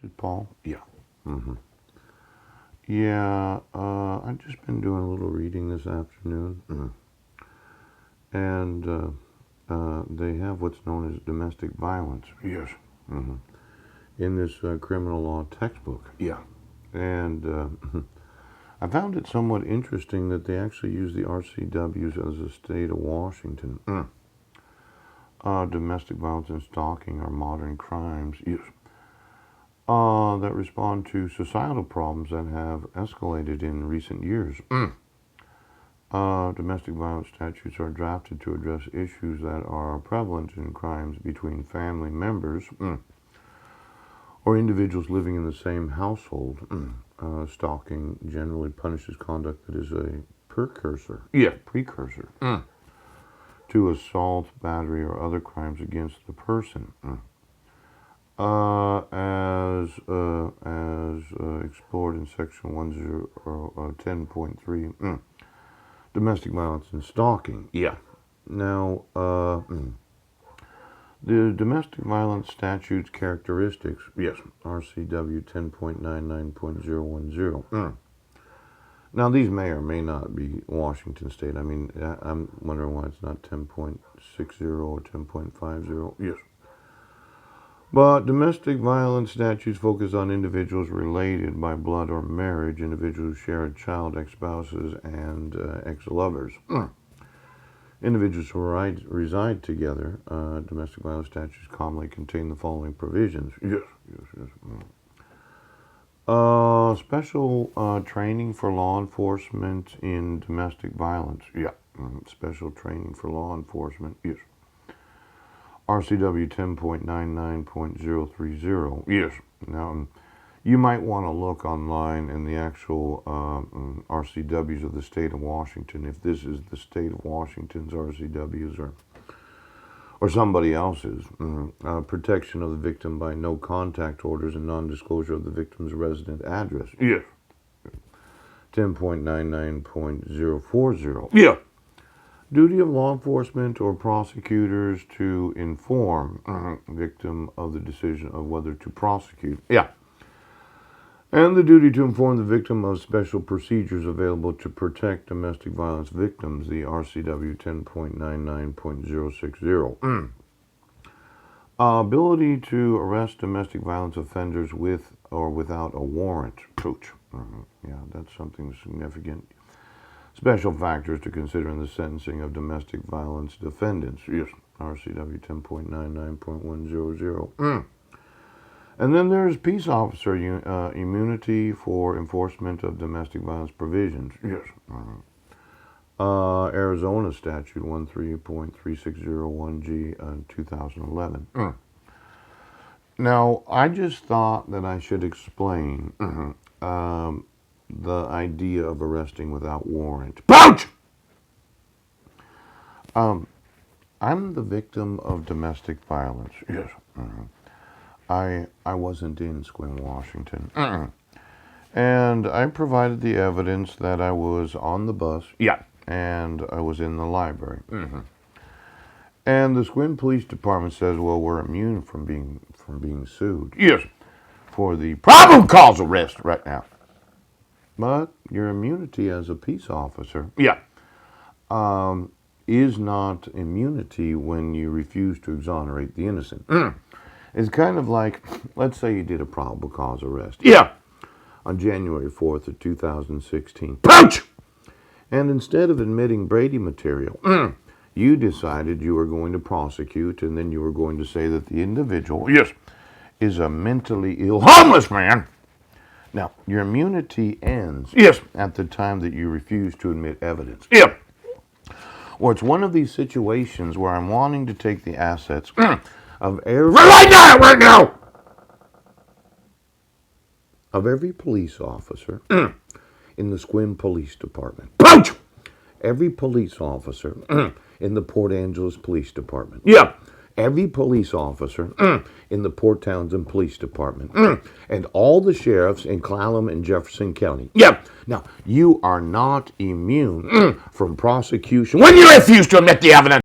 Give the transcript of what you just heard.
This is Paul. Yeah. Yeah, I've just been doing a little reading this afternoon. And they have what's known as domestic violence. Yes. In this criminal law textbook. Yeah. And I found it somewhat interesting that they actually use the RCWs as the state of Washington. Domestic violence and stalking are modern crimes. Yes. That respond to societal problems that have escalated in recent years. Domestic violence statutes are drafted to address issues that are prevalent in crimes between family members or individuals living in the same household. Stalking generally punishes conduct that is a precursor to assault, battery, or other crimes against the person. As explored in section 10.3, domestic violence and stalking. Yeah. Now, the domestic violence statute's characteristics. Yes. RCW 10.99.010. Now, these may or may not be Washington State. I mean, I'm wondering why it's not 10.60 or 10.50. Yes. But domestic violence statutes focus on individuals related by blood or marriage, individuals who share a child, ex-spouses, and ex-lovers. Individuals who reside together. Domestic violence statutes commonly contain the following provisions. Yes. Special training for law enforcement in domestic violence. Yeah. Special training for law enforcement. Yes. RCW 10.99.030. Yes. Now, you might want to look online in the actual RCWs of the state of Washington, if this is the state of Washington's RCWs or somebody else's. Protection of the victim by no contact orders and non-disclosure of the victim's resident address. Yes. 10.99.040. Yeah. Duty of law enforcement or prosecutors to inform victim of the decision of whether to prosecute. Yeah. And the duty to inform the victim of special procedures available to protect domestic violence victims, the RCW 10.99.060. Ability to arrest domestic violence offenders with or without a warrant. Coach. Yeah, that's something significant. Special factors to consider in the sentencing of domestic violence defendants. Yes. RCW 10.99.100. And then there's peace officer immunity for enforcement of domestic violence provisions. Yes. Arizona statute 13.3601G 2011. Now, I just thought that I should explain the idea of arresting without warrant. Pouch! I'm the victim of domestic violence. Yes. I wasn't in Sequim, Washington. And I provided the evidence that I was on the bus. Yeah. And I was in the library. And the Sequim Police Department says, well, we're immune from being sued. Yes. For the probable cause arrest right now. But your immunity as a peace officer Yeah. is not immunity when you refuse to exonerate the innocent. It's kind of like, let's say you did a probable cause arrest. Yeah. On January 4th of 2016. Pouch! And instead of admitting Brady material, you decided you were going to prosecute, and then you were going to say that the individual Yes. is a mentally ill Homeless man. Now, your immunity ends Yes. at the time that you refuse to admit evidence. Yeah. Or it's one of these situations where I'm wanting to take the assets of every Right now. of every police officer in the Sequim Police Department. Pouch! Every police officer in the Port Angeles Police Department. Yeah. Every police officer in the Port Townsend Police Department. And all the sheriffs in Clallam and Jefferson County. Yeah. Now, you are not immune from prosecution When you refuse to admit the evidence.